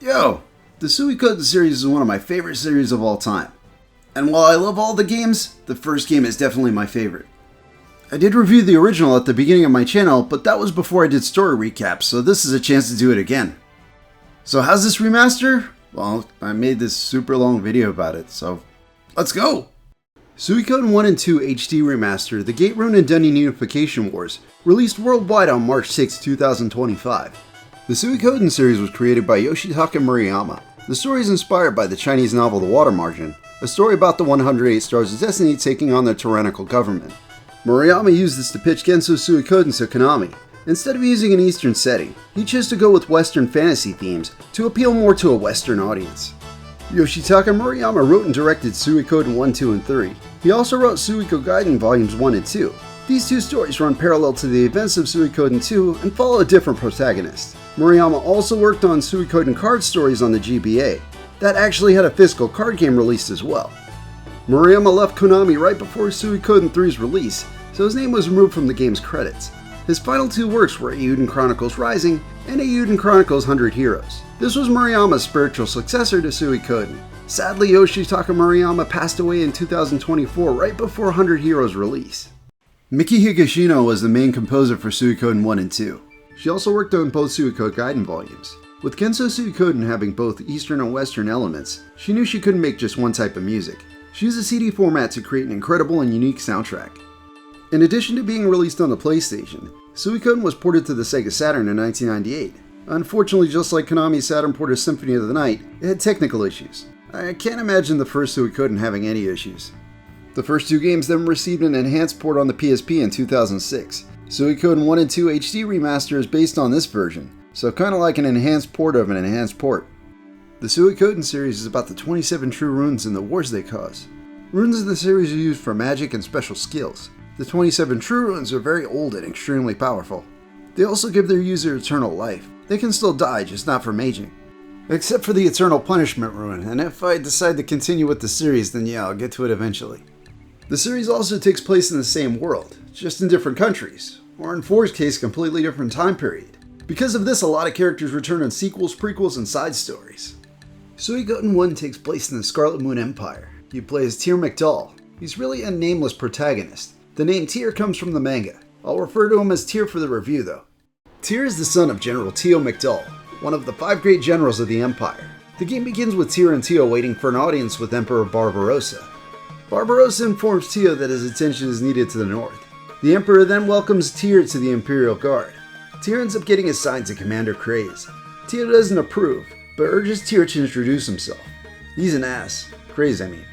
Yo, the Suikoden series is one of my favorite series of all time. And while I love all the games, the first game is definitely my favorite. I did review the original at the beginning of my channel, but that was before I did story recaps, so this is a chance to do it again. So how's this remaster? Well, I made this super long video about it, so let's go! Suikoden 1 and 2 HD Remaster, The Gate Rune and Dungeon Unification Wars, released worldwide on March 6, 2025. The Suikoden series was created by Yoshitaka Murayama. The story is inspired by the Chinese novel The Water Margin, a story about the 108 Stars of Destiny taking on their tyrannical government. Murayama used this to pitch Genso Suikoden to Konami. Instead of using an Eastern setting, he chose to go with Western fantasy themes to appeal more to a Western audience. Yoshitaka Murayama wrote and directed Suikoden 1, 2, and 3. He also wrote Suikoden Volumes 1 and 2. These two stories run parallel to the events of Suikoden 2 and follow a different protagonist. Murayama also worked on Suikoden card stories on the GBA. That actually had a physical card game released as well. Murayama left Konami right before Suikoden 3's release, so his name was removed from the game's credits. His final two works were Eiyuden Chronicles Rising and Eiyuden Chronicles 100 Heroes. This was Murayama's spiritual successor to Suikoden. Sadly, Yoshitaka Murayama passed away in 2024 right before 100 Heroes release. Miki Higashino was the main composer for Suikoden 1 and 2. She also worked on both Suikoden volumes. With Genso Suikoden having both Eastern and Western elements, she knew she couldn't make just one type of music. She used a CD format to create an incredible and unique soundtrack. In addition to being released on the PlayStation, Suikoden was ported to the Sega Saturn in 1998. Unfortunately, just like Konami's Saturn port of Symphony of the Night, it had technical issues. I can't imagine the first Suikoden having any issues. The first two games then received an enhanced port on the PSP in 2006. Suikoden 1 and 2 HD Remaster is based on this version, so kinda like an enhanced port of an enhanced port. The Suikoden series is about the 27 true runes and the wars they cause. Runes in the series are used for magic and special skills. The 27 true runes are very old and extremely powerful. They also give their user eternal life. They can still die, just not from aging. Except for the Eternal Punishment rune, and if I decide to continue with the series, then yeah, I'll get to it eventually. The series also takes place in the same world, just in different countries, or in 4's case, completely different time period. Because of this, a lot of characters return in sequels, prequels, and side stories. Suikoden 1 takes place in the Scarlet Moon Empire. You play as Tyr McDowell. He's really a nameless protagonist. The name Tyr comes from the manga. I'll refer to him as Tyr for the review though. Tyr is the son of General Teo McDowell, one of the 5 great generals of the Empire. The game begins with Tyr and Teo waiting for an audience with Emperor Barbarossa. Barbarossa informs Teo that his attention is needed to the north. The Emperor then welcomes Tyr to the Imperial Guard. Tyr ends up getting assigned to Commander Craze. Teo doesn't approve, but urges Tyr to introduce himself. He's an ass. Craze, I mean.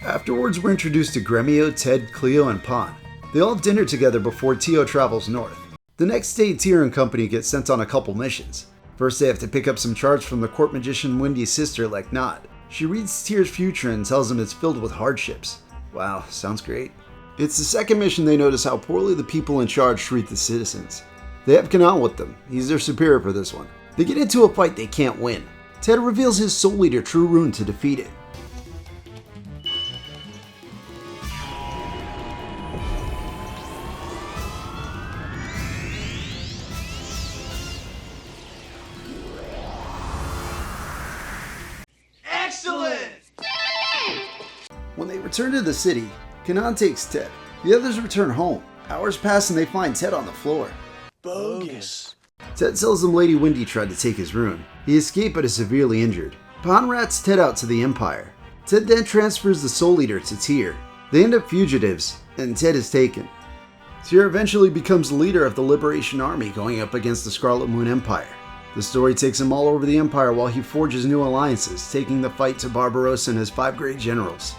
Afterwards, we're introduced to Gremio, Ted, Cleo, and Pan. They all have dinner together before Teo travels north. The next day, Tyr and company get sent on a couple missions. First, they have to pick up some charts from the court magician Wendy's sister, Leknad. She reads Tyr's future and tells him it's filled with hardships. Wow, sounds great. It's the second mission they notice how poorly the people in charge treat the citizens. They have Kanan with them. He's their superior for this one. They get into a fight they can't win. Ted reveals his Soul Leader True Rune to defeat it. When they return to the city, Kanan takes Ted. The others return home. Hours pass and they find Ted on the floor. Bogus. Ted tells them Lady Wendy tried to take his rune. He escaped but is severely injured. Pan rats Ted out to the Empire. Ted then transfers the Soul Leader to Tyr. They end up fugitives, and Ted is taken. Tyr eventually becomes the leader of the Liberation Army going up against the Scarlet Moon Empire. The story takes him all over the Empire while he forges new alliances, taking the fight to Barbarossa and his 5 great generals.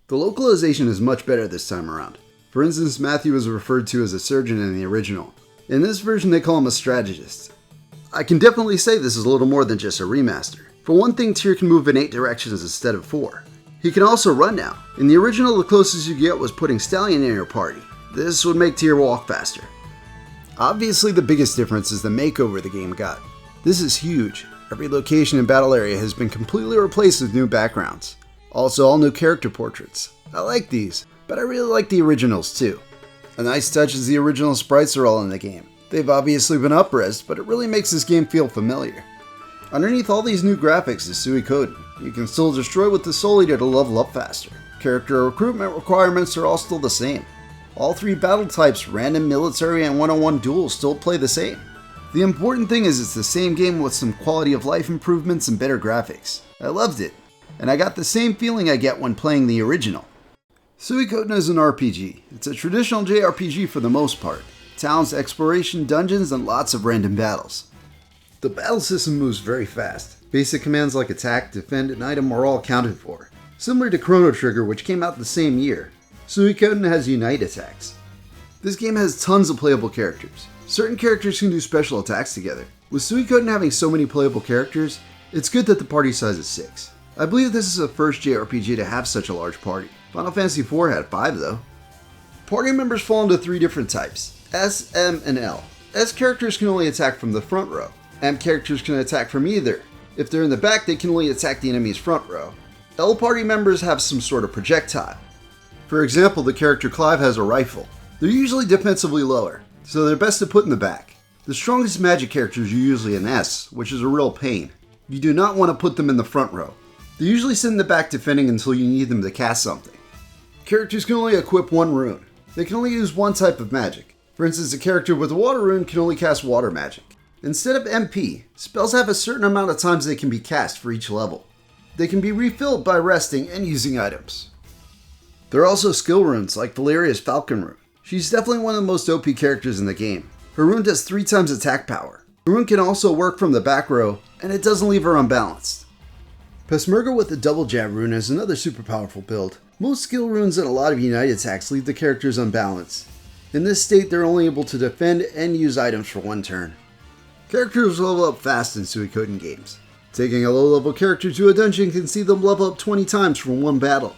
The localization is much better this time around. For instance, Matthew is referred to as a surgeon in the original. In this version, they call him a strategist. I can definitely say this is a little more than just a remaster. For one thing, Tyr can move in 8 directions instead of 4. He can also run now. In the original, the closest you get was putting Stallion in your party. This would make Tyr walk faster. Obviously, the biggest difference is the makeover the game got. This is huge. Every location and battle area has been completely replaced with new backgrounds. Also, all new character portraits. I like these, but I really like the originals too. A nice touch is the original sprites are all in the game. They've obviously been up-resed, but it really makes this game feel familiar. Underneath all these new graphics is Suikoden. You can still destroy with the Soul Eater to level up faster. Character recruitment requirements are all still the same. All 3 battle types, random, military, and one-on-one duels, still play the same. The important thing is it's the same game with some quality of life improvements and better graphics. I loved it, and I got the same feeling I get when playing the original. Suikoden is an RPG. It's a traditional JRPG for the most part. Towns, exploration, dungeons, and lots of random battles. The battle system moves very fast. Basic commands like attack, defend, and item are all accounted for. Similar to Chrono Trigger, which came out the same year, Suikoden has unite attacks. This game has tons of playable characters. Certain characters can do special attacks together. With Suikoden having so many playable characters, it's good that the party size is 6. I believe this is the first JRPG to have such a large party. Final Fantasy IV had 5 though. Party members fall into 3 different types: S, M, and L. S characters can only attack from the front row. M characters can attack from either. If they're in the back, they can only attack the enemy's front row. L party members have some sort of projectile. For example, the character Clive has a rifle. They're usually defensively lower, so they're best to put in the back. The strongest magic characters are usually an S, which is a real pain. You do not want to put them in the front row. They usually sit in the back defending until you need them to cast something. Characters can only equip 1 rune. They can only use 1 type of magic. For instance, a character with a water rune can only cast water magic. Instead of MP, spells have a certain amount of times they can be cast for each level. They can be refilled by resting and using items. There are also skill runes like Valeria's Falcon rune. She's definitely one of the most OP characters in the game. Her rune does 3 times attack power. Her rune can also work from the back row, and it doesn't leave her unbalanced. Peshmerga with the double jab rune is another super powerful build. Most skill runes and a lot of unite attacks leave the characters unbalanced. In this state, they're only able to defend and use items for 1 turn. Characters level up fast in Suikoden games. Taking a low-level character to a dungeon can see them level up 20 times from 1 battle.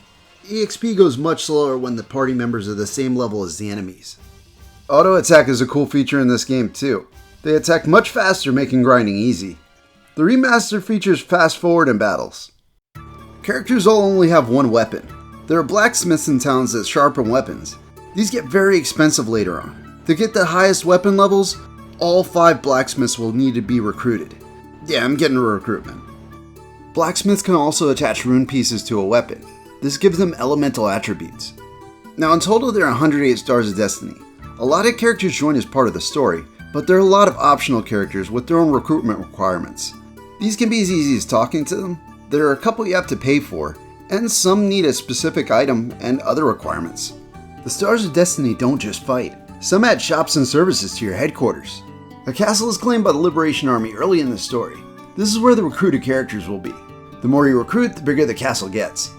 EXP goes much slower when the party members are the same level as the enemies. Auto attack is a cool feature in this game too. They attack much faster, making grinding easy. The remaster features fast forward in battles. Characters all only have 1 weapon. There are blacksmiths in towns that sharpen weapons. These get very expensive later on. To get the highest weapon levels, all 5 blacksmiths will need to be recruited. Yeah, I'm getting a recruitment. Blacksmiths can also attach rune pieces to a weapon. This gives them elemental attributes. Now in total there are 108 Stars of Destiny. A lot of characters join as part of the story, but there are a lot of optional characters with their own recruitment requirements. These can be as easy as talking to them, there are a couple you have to pay for, and some need a specific item and other requirements. The Stars of Destiny don't just fight. Some add shops and services to your headquarters. A castle is claimed by the Liberation Army early in the story. This is where the recruited characters will be. The more you recruit, the bigger the castle gets.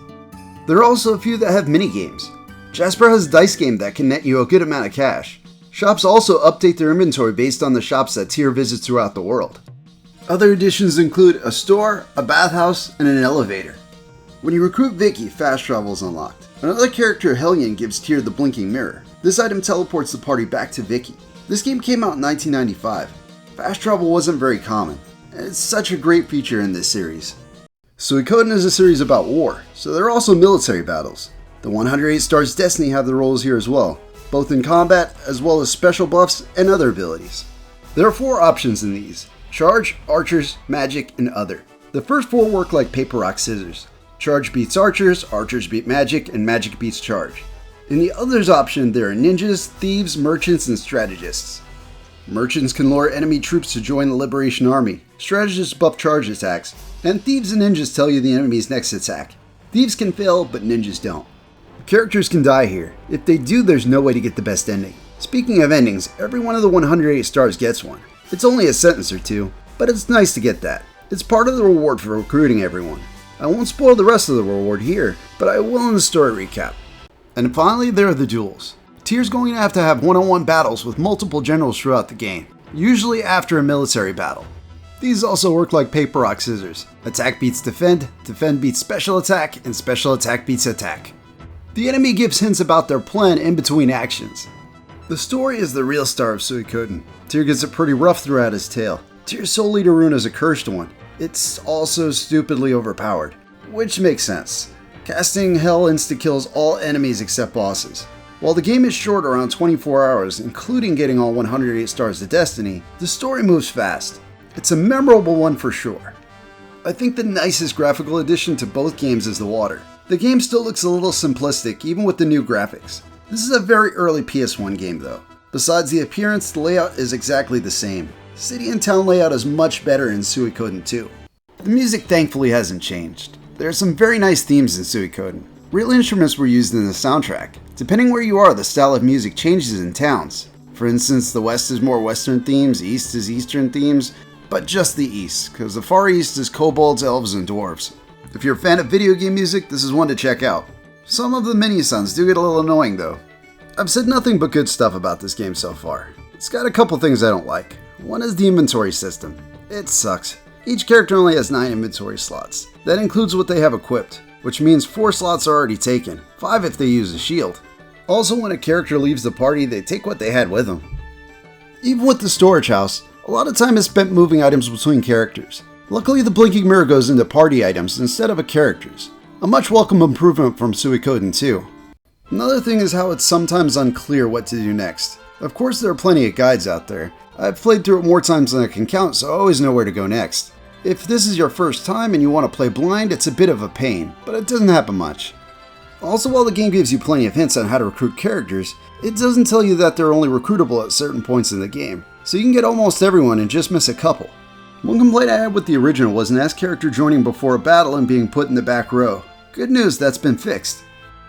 There are also a few that have mini-games. Jasper has a dice game that can net you a good amount of cash. Shops also update their inventory based on the shops that Tyr visits throughout the world. Other additions include a store, a bathhouse, and an elevator. When you recruit Vicky, fast travel is unlocked. Another character, Hellion, gives Tyr the blinking mirror. This item teleports the party back to Vicky. This game came out in 1995. Fast travel wasn't very common, and it's such a great feature in this series. Suikoden is a series about war, so there are also military battles. The 108 Stars Destiny have their roles here as well, both in combat as well as special buffs and other abilities. There are 4 options in these: Charge, Archers, Magic, and Other. The first 4 work like paper, rock, scissors. Charge beats Archers, Archers beat Magic, and Magic beats Charge. In the Others option, there are ninjas, thieves, merchants, and strategists. Merchants can lure enemy troops to join the Liberation Army. Strategists buff charge attacks, and thieves and ninjas tell you the enemy's next attack. Thieves can fail, but ninjas don't. Characters can die here. If they do, there's no way to get the best ending. Speaking of endings, every one of the 108 stars gets one. It's only a sentence or 2, but it's nice to get that. It's part of the reward for recruiting everyone. I won't spoil the rest of the reward here, but I will in the story recap. And finally, there are the duels. Tyr's going to have one-on-one battles with multiple generals throughout the game, usually after a military battle. These also work like paper, rock, scissors. Attack beats defend, defend beats special attack, and special attack beats attack. The enemy gives hints about their plan in between actions. The story is the real star of Suikoden. Tyr gets it pretty rough throughout his tale. Tyr's Soul Eater rune is a cursed one. It's also stupidly overpowered, which makes sense. Casting Hell insta-kills all enemies except bosses. While the game is short, around 24 hours, including getting all 108 Stars of Destiny, the story moves fast. It's a memorable one for sure. I think the nicest graphical addition to both games is the water. The game still looks a little simplistic even with the new graphics. This is a very early PS1 game though. Besides the appearance, the layout is exactly the same. City and town layout is much better in Suikoden 2. The music thankfully hasn't changed. There are some very nice themes in Suikoden. Real instruments were used in the soundtrack. Depending where you are, the style of music changes in towns. For instance, the West is more Western themes, East is Eastern themes, but just the East, because the Far East is kobolds, elves, and dwarves. If you're a fan of video game music, this is one to check out. Some of the mini-sons do get a little annoying though. I've said nothing but good stuff about this game so far. It's got a couple things I don't like. One is the inventory system. It sucks. Each character only has 9 inventory slots. That includes what they have equipped, which means 4 slots are already taken, 5 if they use a shield. Also, when a character leaves the party, they take what they had with them. Even with the storage house, a lot of time is spent moving items between characters. Luckily, the blinking mirror goes into party items instead of a character's. A much welcome improvement from Suikoden 2. Another thing is how it's sometimes unclear what to do next. Of course, there are plenty of guides out there. I've played through it more times than I can count, so I always know where to go next. If this is your first time and you want to play blind, it's a bit of a pain, but it doesn't happen much. Also, while the game gives you plenty of hints on how to recruit characters, it doesn't tell you that they're only recruitable at certain points in the game, so you can get almost everyone and just miss a couple. One complaint I had with the original was an S character joining before a battle and being put in the back row. Good news, that's been fixed.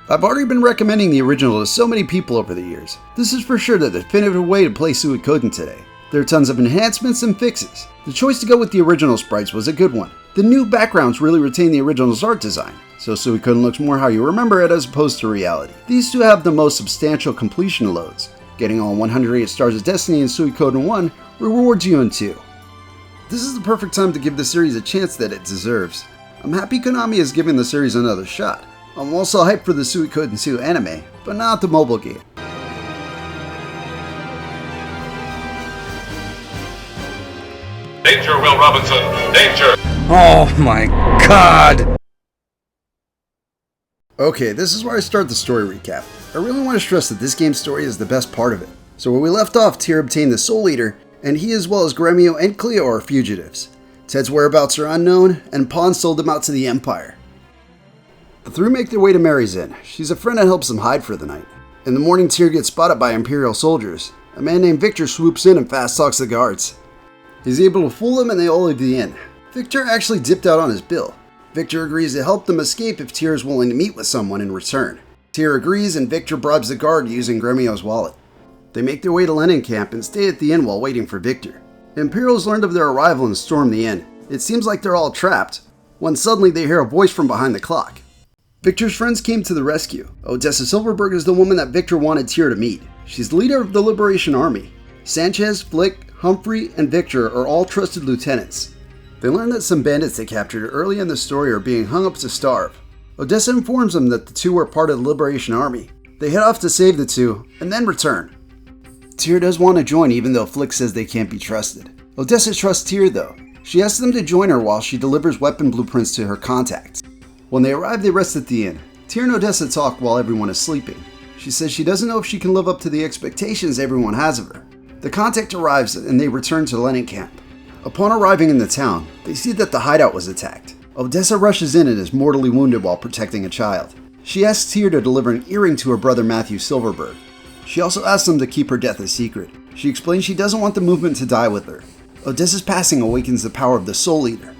I've already been recommending the original to so many people over the years. This is for sure the definitive way to play Suikoden today. There are tons of enhancements and fixes. The choice to go with the original sprites was a good one. The new backgrounds really retain the original's art design, so Suikoden looks more how you remember it as opposed to reality. These two have the most substantial completion loads. Getting all 108 Stars of Destiny in Suikoden 1 rewards you in 2. This is the perfect time to give the series a chance that it deserves. I'm happy Konami is giving the series another shot. I'm also hyped for the Suikoden 2 anime, but not the mobile game. Danger, Will Robinson! Danger! Oh my god! Okay, this is where I start the story recap. I really want to stress that this game's story is the best part of it. So where we left off, Tyr obtained the Soul Eater, and he as well as Gremio and Cleo are fugitives. Ted's whereabouts are unknown, and Pawn sold him out to the Empire. The three make their way to Mary's Inn. She's a friend that helps them hide for the night. In the morning, Tyr gets spotted by Imperial soldiers. A man named Victor swoops in and fast talks the guards. He's able to fool them and they all leave the inn. Victor actually dipped out on his bill. Victor agrees to help them escape if Tyr is willing to meet with someone in return. Tyr agrees and Victor bribes the guard using Gremio's wallet. They make their way to Lenin camp and stay at the inn while waiting for Victor. Imperials learned of their arrival and storm the inn. It seems like they're all trapped, when suddenly they hear a voice from behind the clock. Victor's friends came to the rescue. Odessa Silverberg is the woman that Victor wanted Tyr to meet. She's the leader of the Liberation Army. Sanchez, Flick, Humphrey, and Victor are all trusted lieutenants. They learn that some bandits they captured early in the story are being hung up to starve. Odessa informs them that the two are part of the Liberation Army. They head off to save the two, and then return. Tyr does want to join even though Flick says they can't be trusted. Odessa trusts Tyr though. She asks them to join her while she delivers weapon blueprints to her contacts. When they arrive, they rest at the inn. Tyr and Odessa talk while everyone is sleeping. She says she doesn't know if she can live up to the expectations everyone has of her. The contact arrives and they return to Lenin camp. Upon arriving in the town, they see that the hideout was attacked. Odessa rushes in and is mortally wounded while protecting a child. She asks Tyr to deliver an earring to her brother Matthew Silverberg. She also asks him to keep her death a secret. She explains she doesn't want the movement to die with her. Odessa's passing awakens the power of the Soul Eater.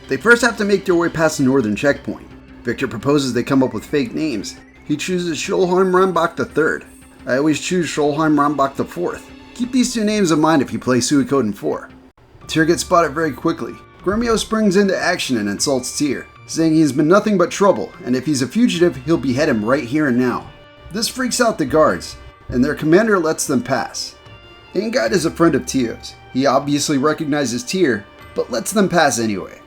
They first have to make their way past the northern checkpoint. Victor proposes they come up with fake names. He chooses Scholheim Rambach III. I always choose Scholheim Rambach IV. Keep these two names in mind if you play Suikoden 4. Tyr gets spotted very quickly. Gremio springs into action and insults Tyr, saying he's been nothing but trouble, and if he's a fugitive, he'll behead him right here and now. This freaks out the guards, and their commander lets them pass. Ingad is a friend of Tyr's. He obviously recognizes Tyr, but lets them pass anyway.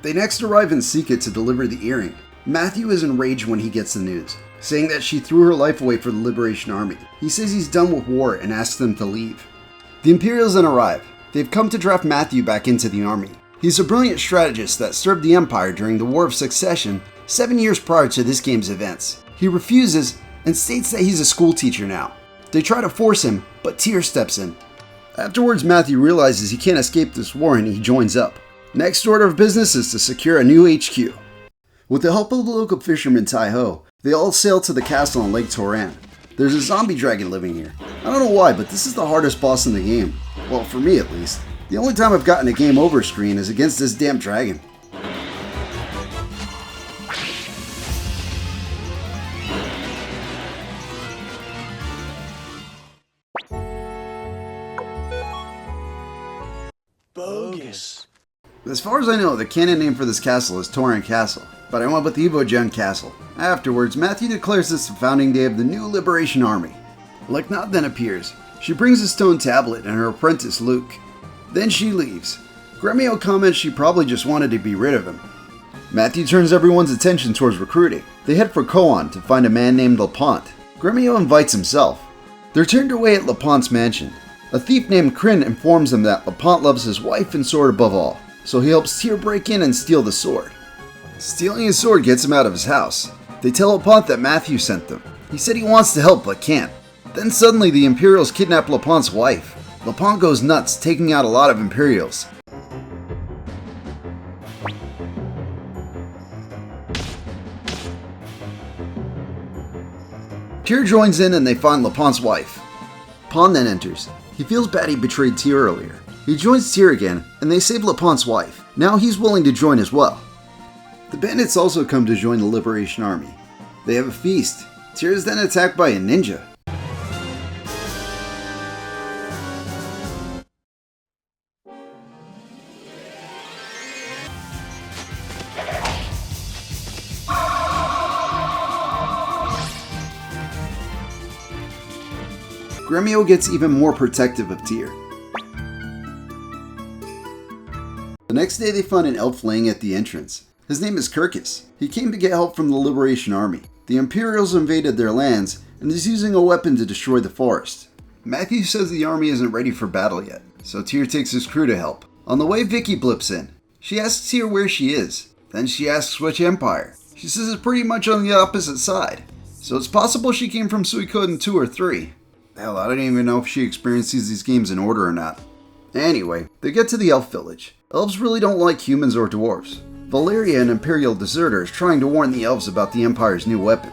They next arrive in Sika to deliver the earring. Matthew is enraged when he gets the news, saying that she threw her life away for the Liberation Army. He says he's done with war and asks them to leave. The Imperials then arrive. They've come to draft Matthew back into the army. He's a brilliant strategist that served the Empire during the War of Succession 7 years prior to this game's events. He refuses and states that he's a school teacher now. They try to force him, but Tyr steps in. Afterwards, Matthew realizes he can't escape this war and he joins up. Next order of business is to secure a new HQ. With the help of the local fisherman Tai-Ho, they all sail to the castle on Lake Toran. There's a zombie dragon living here. I don't know why, but this is the hardest boss in the game. Well, for me at least. The only time I've gotten a game over screen is against this damn dragon. Bogus. As far as I know, the canon name for this castle is Toran Castle, but I went with Evo-Gen Castle. Afterwards, Matthew declares this the founding day of the new Liberation Army. Leknath then appears. She brings a stone tablet and her apprentice Luke. Then she leaves. Gremio comments she probably just wanted to be rid of him. Matthew turns everyone's attention towards recruiting. They head for Koan to find a man named Lapont. Gremio invites himself. They're turned away at Lapont's mansion. A thief named Kryn informs them that Lapont loves his wife and sword above all, so he helps Tyr break in and steal the sword. Stealing his sword gets him out of his house. They tell Lapont that Matthew sent them. He said he wants to help but can't. Then suddenly the Imperials kidnap Lapont's wife. Lapont goes nuts, taking out a lot of Imperials. Tyr joins in and they find Lapont's wife. Pon then enters. He feels bad he betrayed Tyr earlier. He joins Tyr again, and they save Lapont's wife. Now he's willing to join as well. The bandits also come to join the Liberation Army. They have a feast. Tyr is then attacked by a ninja. Gremio gets even more protective of Tyr. The next day they find an elf laying at the entrance. His name is Kirkus. He came to get help from the Liberation Army. The Imperials invaded their lands and is using a weapon to destroy the forest. Matthew says the army isn't ready for battle yet, so Tyr takes his crew to help. On the way, Vicky blips in. She asks Tyr where she is. Then she asks which empire. She says it's pretty much on the opposite side. So it's possible she came from Suikoden 2 or 3. Hell, I don't even know if she experiences these games in order or not. Anyway, they get to the elf village. Elves really don't like humans or dwarves. Valeria, an Imperial deserter, is trying to warn the elves about the Empire's new weapon.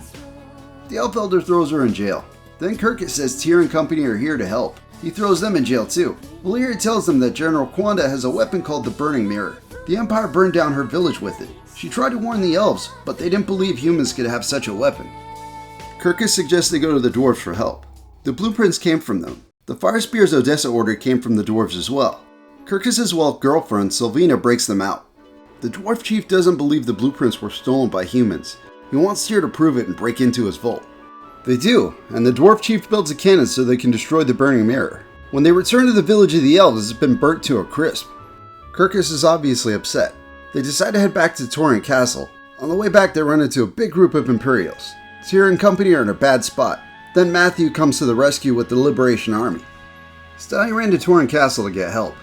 The elf elder throws her in jail. Then Kirkus says Tyr and company are here to help. He throws them in jail too. Valeria tells them that General Kwanda has a weapon called the Burning Mirror. The Empire burned down her village with it. She tried to warn the elves, but they didn't believe humans could have such a weapon. Kirkus suggests they go to the dwarves for help. The blueprints came from them. The Fire Spear's Odessa order came from the dwarves as well. Kirkus's wealth girlfriend, Sylvina, breaks them out. The dwarf chief doesn't believe the blueprints were stolen by humans. He wants Tyr to prove it and break into his vault. They do, and the dwarf chief builds a cannon so they can destroy the Burning Mirror. When they return to the village of the elves, it's been burnt to a crisp. Kirkus is obviously upset. They decide to head back to Toran Castle. On the way back, they run into a big group of Imperials. Tyr and company are in a bad spot. Then Matthew comes to the rescue with the Liberation Army. Stallion ran to Toran Castle to get help.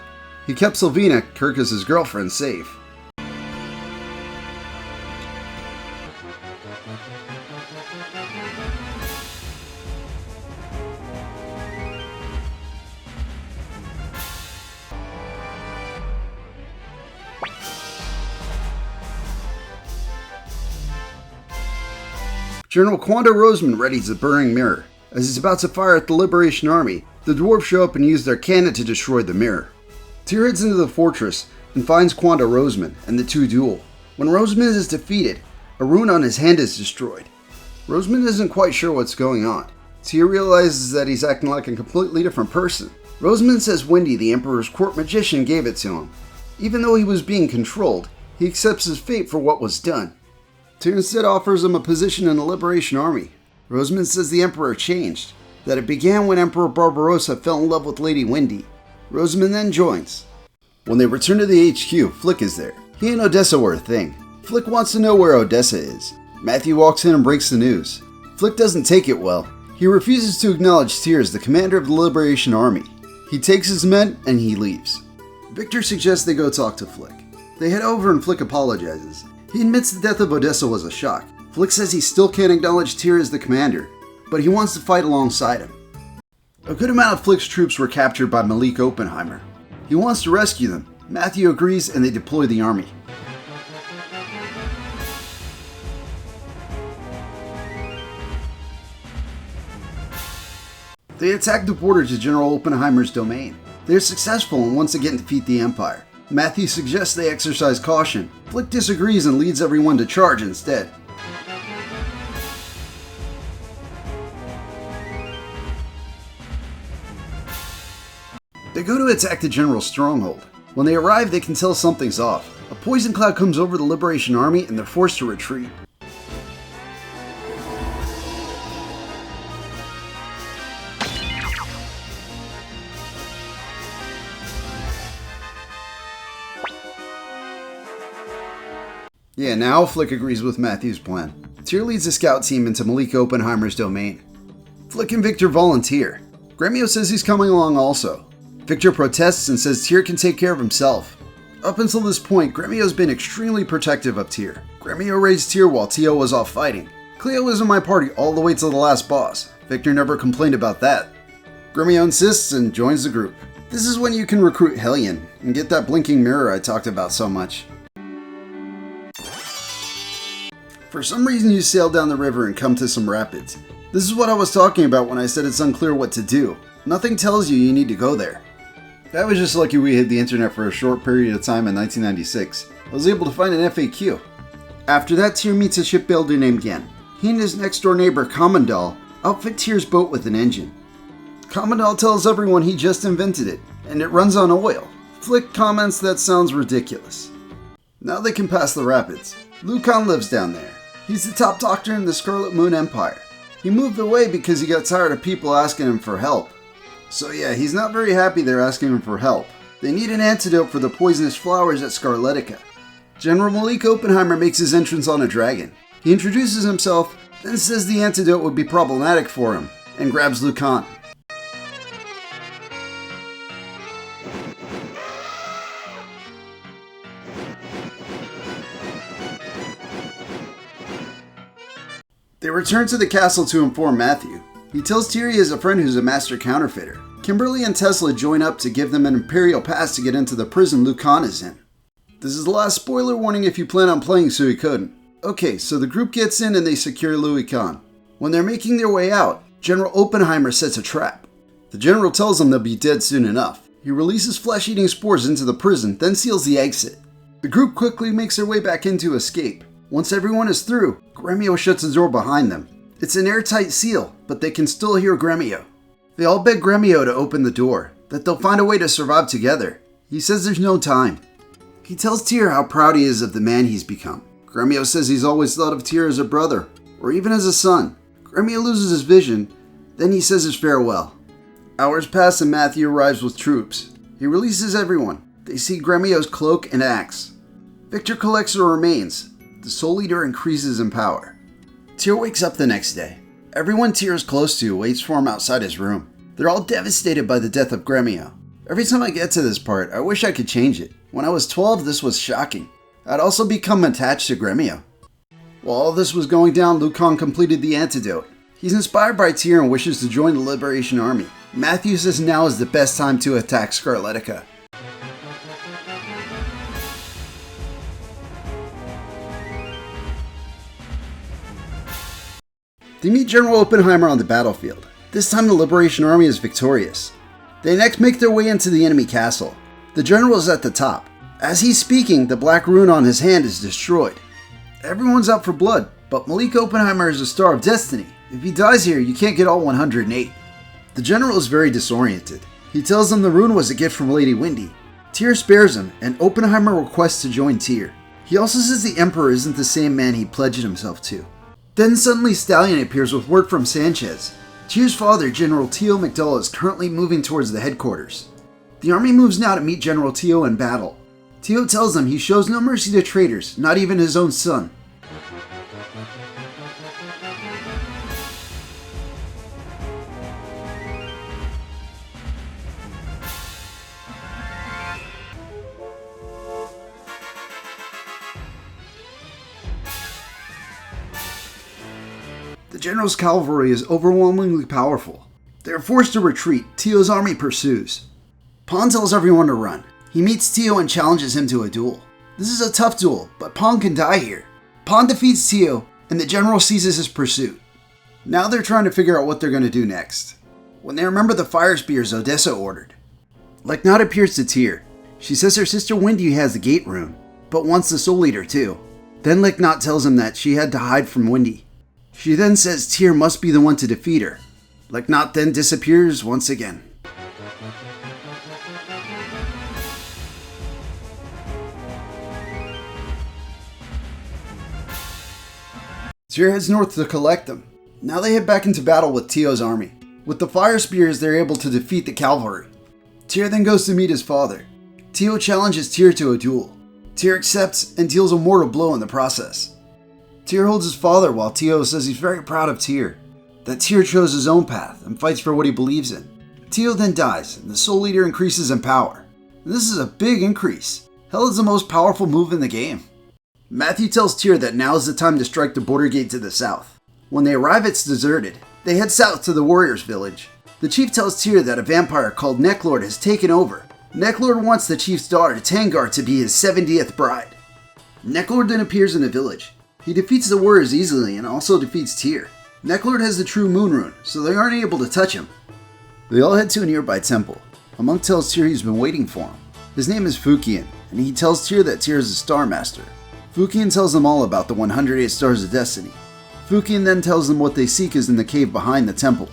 He kept Sylvina, Kirkus' girlfriend, safe. General Kwanda Roseman readies the Burning Mirror. As he's about to fire at the Liberation Army, the dwarves show up and use their cannon to destroy the mirror. Tyr heads into the fortress and finds Kwanda Roseman, and the two duel. When Roseman is defeated, a rune on his hand is destroyed. Roseman isn't quite sure what's going on. Tyr realizes that he's acting like a completely different person. Roseman says Wendy, the Emperor's court magician, gave it to him. Even though he was being controlled, he accepts his fate for what was done. Tyr instead offers him a position in the Liberation Army. Roseman says the Emperor changed, that it began when Emperor Barbarossa fell in love with Lady Wendy. Roseman then joins. When they return to the HQ, Flick is there. He and Odessa were a thing. Flick wants to know where Odessa is. Matthew walks in and breaks the news. Flick doesn't take it well. He refuses to acknowledge Tyr as the commander of the Liberation Army. He takes his men and he leaves. Victor suggests they go talk to Flick. They head over and Flick apologizes. He admits the death of Odessa was a shock. Flick says he still can't acknowledge Tyr as the commander, but he wants to fight alongside him. A good amount of Flick's troops were captured by Malik Oppenheimer. He wants to rescue them, Matthew agrees and they deploy the army. They attack the border to General Oppenheimer's domain. They are successful and once again defeat the Empire. Matthew suggests they exercise caution. Flick disagrees and leads everyone to charge instead. They go to attack the General's stronghold. When they arrive, they can tell something's off. A poison cloud comes over the Liberation Army and they're forced to retreat. Yeah, now Flick agrees with Matthew's plan. Tyr leads a scout team into Malik Oppenheimer's domain. Flick and Victor volunteer. Gremio says he's coming along also. Victor protests and says Tyr can take care of himself. Up until this point, Gremio's been extremely protective of Tyr. Gremio raised Tyr while Tio was off fighting. Cleo was in my party all the way till the last boss. Victor never complained about that. Gremio insists and joins the group. This is when you can recruit Hellion and get that blinking mirror I talked about so much. For some reason you sail down the river and come to some rapids. This is what I was talking about when I said it's unclear what to do. Nothing tells you need to go there. I was just lucky we hit the internet for a short period of time in 1996. I was able to find an FAQ. After that, Tyr meets a shipbuilder named Gen. He and his next door neighbor, Commandal, outfit Tyr's boat with an engine. Commandal tells everyone he just invented it, and it runs on oil. Flick comments that sounds ridiculous. Now they can pass the rapids. Lucan lives down there. He's the top doctor in the Scarlet Moon Empire. He moved away because he got tired of people asking him for help. So yeah, he's not very happy they're asking him for help. They need an antidote for the poisonous flowers at Scarletica. General Malik Oppenheimer makes his entrance on a dragon. He introduces himself, then says the antidote would be problematic for him, and grabs Lucan. They return to the castle to inform Matthew. He tells Tyr he has a friend who's a master counterfeiter. Kimberly and Tesla join up to give them an Imperial pass to get into the prison Lucan is in. This is the last spoiler warning if you plan on playing Suikoden. Okay, so the group gets in and they secure Lucan. When they're making their way out, General Oppenheimer sets a trap. The general tells them they'll be dead soon enough. He releases flesh-eating spores into the prison, then seals the exit. The group quickly makes their way back in to escape. Once everyone is through, Gremio shuts the door behind them. It's an airtight seal, but they can still hear Gremio. They all beg Gremio to open the door, that they'll find a way to survive together. He says there's no time. He tells Tyr how proud he is of the man he's become. Gremio says he's always thought of Tyr as a brother, or even as a son. Gremio loses his vision, then he says his farewell. Hours pass and Matthew arrives with troops. He releases everyone. They see Gremio's cloak and axe. Victor collects the remains. The Soul Eater increases in power. Tyr wakes up the next day. Everyone Tyr is close to waits for him outside his room. They're all devastated by the death of Gremio. Every time I get to this part, I wish I could change it. When I was 12, this was shocking. I'd also become attached to Gremio. While all this was going down, Lucan completed the antidote. He's inspired by Tyr and wishes to join the Liberation Army. Matthew says now is the best time to attack Scarletica. They meet General Oppenheimer on the battlefield. This time the Liberation Army is victorious. They next make their way into the enemy castle. The general is at the top. As he's speaking, the black rune on his hand is destroyed. Everyone's out for blood, but Malik Oppenheimer is a star of destiny. If he dies here, you can't get all 108. The general is very disoriented. He tells them the rune was a gift from Lady Windy. Tyr spares him, and Oppenheimer requests to join Tyr. He also says the Emperor isn't the same man he pledged himself to. Then suddenly Stallion appears with word from Sanchez. Tyr's father, General Tio McDullough, is currently moving towards the headquarters. The army moves now to meet General Tio in battle. Tio tells them he shows no mercy to traitors, not even his own son. The general's cavalry is overwhelmingly powerful. They are forced to retreat. Tio's army pursues. Pan tells everyone to run. He meets Tio and challenges him to a duel. This is a tough duel, but Pong can die here. Pong defeats Tio, and the general seizes his pursuit. Now they're trying to figure out what they're going to do next, when they remember the fire spears Odessa ordered. Leknot appears to Tyr. She says her sister Wendy has the gate rune, but wants the Soul Eater too. Then Leknot tells him that she had to hide from Wendy. She then says Tyr must be the one to defeat her. Leknot then disappears once again. Tyr heads north to collect them. Now they head back into battle with Tio's army. With the fire spears, they're able to defeat the cavalry. Tyr then goes to meet his father. Tio challenges Tyr to a duel. Tyr accepts and deals a mortal blow in the process. Tyr holds his father while Tio says he's very proud of Tyr, that Tyr chose his own path and fights for what he believes in. Tio then dies, and the Soul Eater increases in power. This is a big increase. Hell is the most powerful move in the game. Matthew tells Tyr that now is the time to strike the border gate to the south. When they arrive, it's deserted. They head south to the warriors' village. The chief tells Tyr that a vampire called Necklord has taken over. Necklord wants the chief's daughter, Tangar, to be his 70th bride. Necklord then appears in the village. He defeats the warriors easily and also defeats Tyr. Necklord has the true moon rune, so they aren't able to touch him. They all head to a nearby temple. A monk tells Tyr he's been waiting for him. His name is Fukian, and he tells Tyr that Tyr is a star master. Fukian tells them all about the 108 Stars of Destiny. Fukian then tells them what they seek is in the cave behind the temple.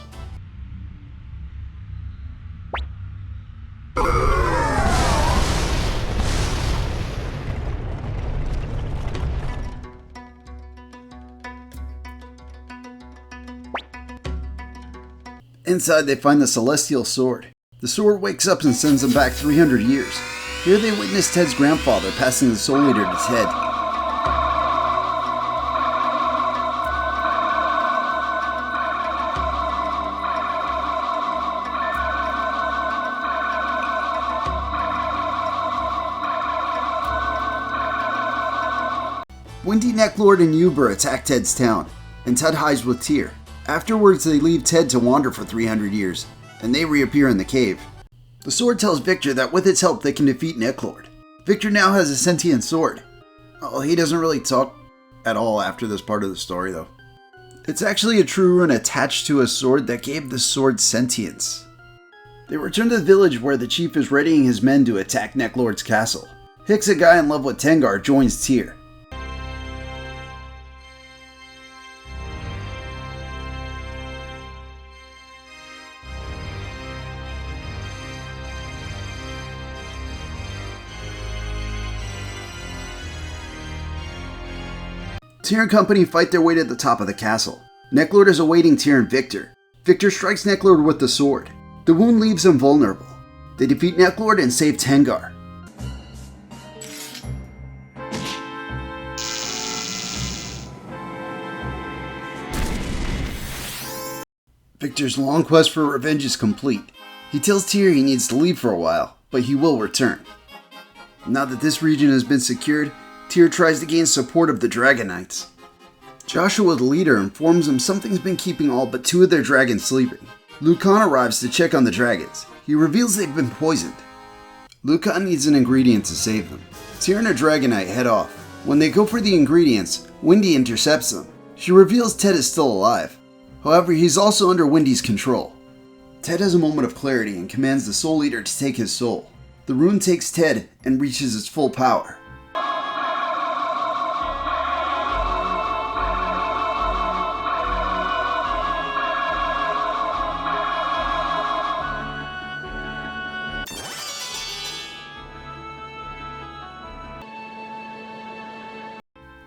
Inside they find the Celestial Sword. The sword wakes up and sends them back 300 years. Here they witness Ted's grandfather passing the Soul Eater to Ted. Wendy, Necklord, and Uber attack Ted's town, and Ted hides with Tyr. Afterwards, they leave Ted to wander for 300 years, and they reappear in the cave. The sword tells Victor that with its help they can defeat Necklord. Victor now has a sentient sword. Oh, he doesn't really talk at all after this part of the story, though. It's actually a true rune attached to a sword that gave the sword sentience. They return to the village where the chief is readying his men to attack Necklord's castle. Hicks, a guy in love with Tangar, joins Tyr. Tyr and company fight their way to the top of the castle. Necklord is awaiting Tyr and Victor. Victor strikes Necklord with the sword. The wound leaves him vulnerable. They defeat Necklord and save Tangar. Victor's long quest for revenge is complete. He tells Tyr he needs to leave for a while, but he will return. Now that this region has been secured, Tyr tries to gain support of the Dragon Knights. Joshua, the leader, informs him something's been keeping all but 2 of their dragons sleeping. Lucan arrives to check on the dragons. He reveals they've been poisoned. Lucan needs an ingredient to save them. Tyr and a Dragon Knight head off. When they go for the ingredients, Wendy intercepts them. She reveals Ted is still alive. However, he's also under Wendy's control. Ted has a moment of clarity and commands the Soul Eater to take his soul. The rune takes Ted and reaches its full power.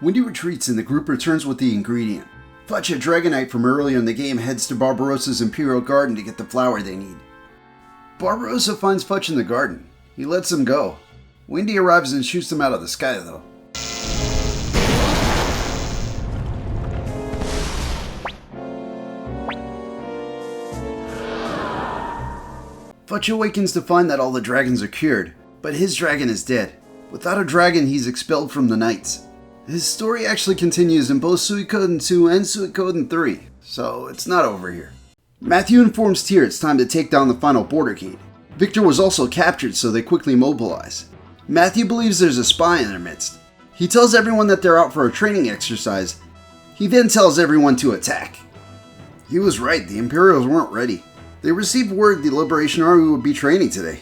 Wendy retreats and the group returns with the ingredient. Fudge, a Dragonite from earlier in the game, heads to Barbarossa's Imperial Garden to get the flower they need. Barbarossa finds Fudge in the garden. He lets him go. Wendy arrives and shoots him out of the sky, though. Fudge awakens to find that all the dragons are cured, but his dragon is dead. Without a dragon, he's expelled from the Knights. His story actually continues in both Suikoden 2 and Suikoden 3, so it's not over here. Matthew informs Tyr it's time to take down the final border gate. Victor was also captured, so they quickly mobilize. Matthew believes there's a spy in their midst. He tells everyone that they're out for a training exercise. He then tells everyone to attack. He was right, the Imperials weren't ready. They received word the Liberation Army would be training today.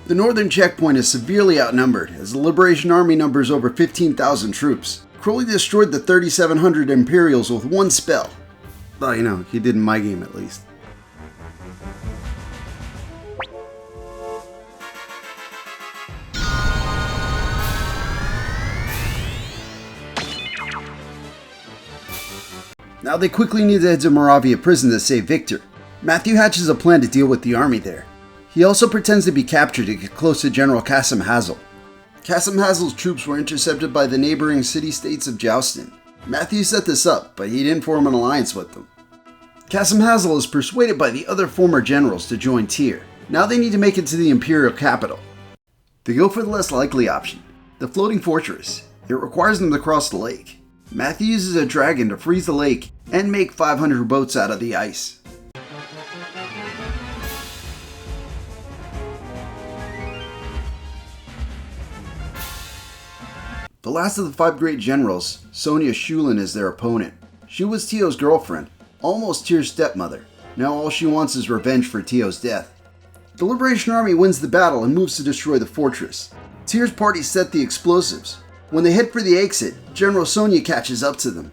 The northern checkpoint is severely outnumbered, as the Liberation Army numbers over 15,000 troops. Crowley destroyed the 3,700 Imperials with one spell. Oh, you know, he did in my game at least. Now they quickly need to head to Moravia prison to save Victor. Matthew hatches a plan to deal with the army there. He also pretends to be captured to get close to General Qasim Hazel. Qasim Hazel's troops were intercepted by the neighboring city-states of Joustin. Matthew set this up, but he didn't form an alliance with them. Qasim Hazel is persuaded by the other former generals to join Tyr. Now they need to make it to the Imperial capital. They go for the less likely option, the floating fortress. It requires them to cross the lake. Matthew uses a dragon to freeze the lake and make 500 boats out of the ice. The last of the 5 great generals, Sonia Shulin, is their opponent. She was Tio's girlfriend, almost Tyr's stepmother. Now all she wants is revenge for Tio's death. The Liberation Army wins the battle and moves to destroy the fortress. Tyr's party set the explosives. When they head for the exit, General Sonia catches up to them.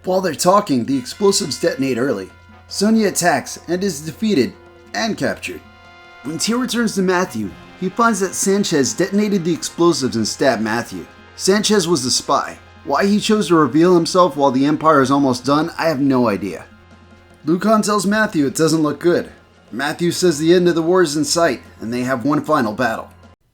While they're talking, the explosives detonate early. Sonia attacks and is defeated and captured. When Tyr returns to Matthew, he finds that Sanchez detonated the explosives and stabbed Matthew. Sanchez was the spy. Why he chose to reveal himself while the Empire is almost done, I have no idea. Lucan tells Matthew it doesn't look good. Matthew says the end of the war is in sight, and they have one final battle.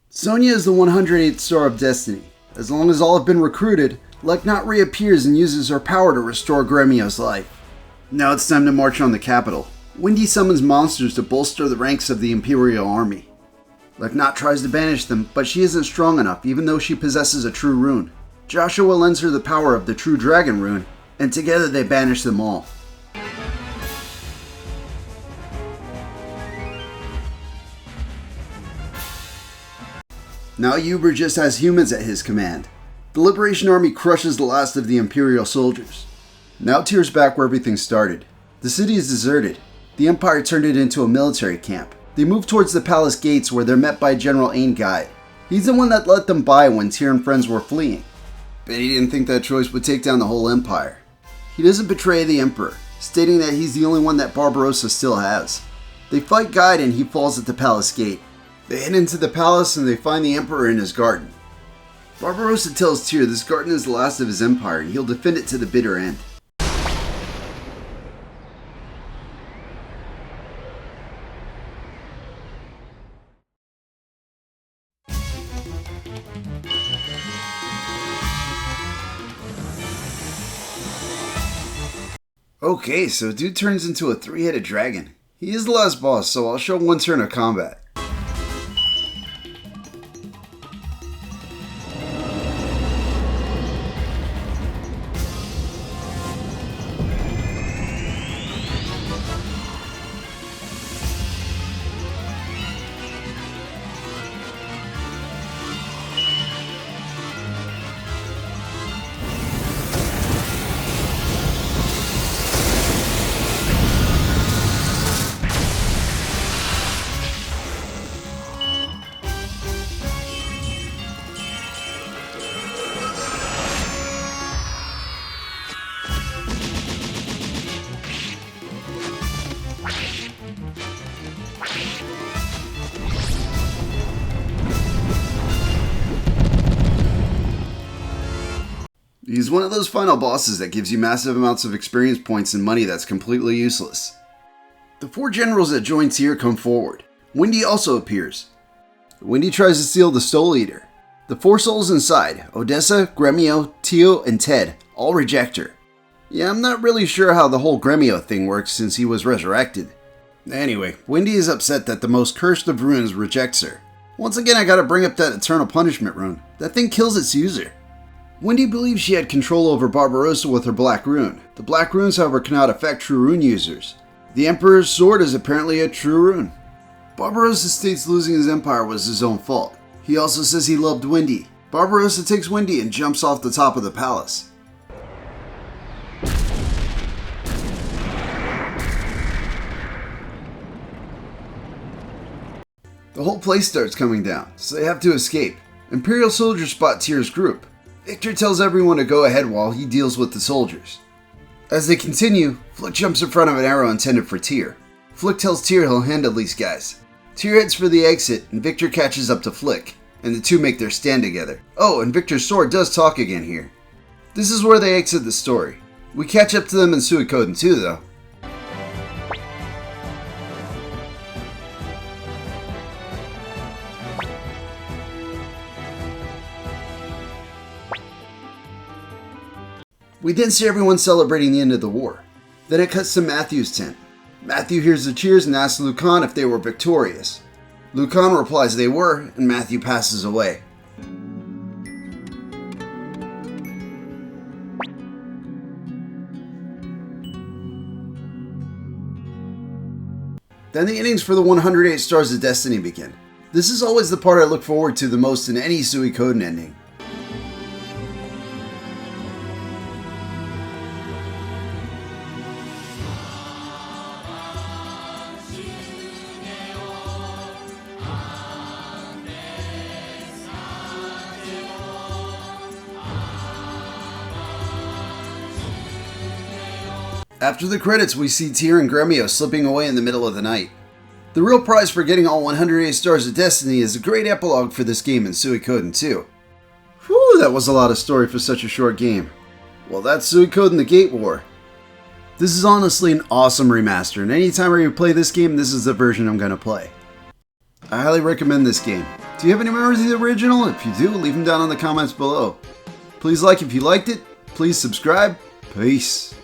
Sonia is the 108th Star of Destiny. As long as all have been recruited, Leknot reappears and uses her power to restore Gremio's life. Now it's time to march on the capital. Wendy summons monsters to bolster the ranks of the Imperial Army. Leknot tries to banish them, but she isn't strong enough even though she possesses a true rune. Joshua lends her the power of the True Dragon rune, and together they banish them all. Now Uber just has humans at his command. The Liberation Army crushes the last of the Imperial soldiers. Now Tyr's back where everything started. The city is deserted. The Empire turned it into a military camp. They move towards the palace gates where they're met by General Ain Guy. He's the one that let them by when Tyr and friends were fleeing. But he didn't think that choice would take down the whole Empire. He doesn't betray the Emperor, stating that he's the only one that Barbarossa still has. They fight Guide and he falls at the palace gate. They head into the palace and they find the Emperor in his garden. Barbarossa tells Tyr this garden is the last of his empire and he'll defend it to the bitter end. Okay, so dude turns into a 3-headed dragon. He is the last boss, so I'll show one turn of combat. He's one of those final bosses that gives you massive amounts of experience points and money that's completely useless. The 4 generals that join Tyr come forward. Wendy also appears. Wendy tries to steal the Soul Eater. The 4 souls inside, Odessa, Gremio, Tio, and Ted, all reject her. Yeah, I'm not really sure how the whole Gremio thing works since he was resurrected. Anyway, Wendy is upset that the most cursed of runes rejects her. Once again, I gotta bring up that Eternal Punishment rune. That thing kills its user. Wendy believes she had control over Barbarossa with her Black Rune. The Black Runes, however, cannot affect true rune users. The Emperor's sword is apparently a true rune. Barbarossa states losing his empire was his own fault. He also says he loved Wendy. Barbarossa takes Wendy and jumps off the top of the palace. The whole place starts coming down, so they have to escape. Imperial soldiers spot Tyr's group. Victor tells everyone to go ahead while he deals with the soldiers. As they continue, Flick jumps in front of an arrow intended for Tyr. Flick tells Tyr he'll handle these guys. Tyr heads for the exit, and Victor catches up to Flick, and the two make their stand together. Oh, and Victor's sword does talk again here. This is where they exit the story. We catch up to them in Suikoden 2 though. We then see everyone celebrating the end of the war. Then it cuts to Matthew's tent. Matthew hears the cheers and asks Lucan if they were victorious. Lucan replies they were, and Matthew passes away. Then the innings for the 108 Stars of Destiny begin. This is always the part I look forward to the most in any Suikoden ending. After the credits, we see Tyr and Gremio slipping away in the middle of the night. The real prize for getting all 108 Stars of Destiny is a great epilogue for this game in Suikoden 2. Whew, that was a lot of story for such a short game. Well, that's Suikoden the Gate War. This is honestly an awesome remaster, and anytime I replay this game, this is the version I'm going to play. I highly recommend this game. Do you have any memories of the original? If you do, leave them down in the comments below. Please like if you liked it, please subscribe. Peace.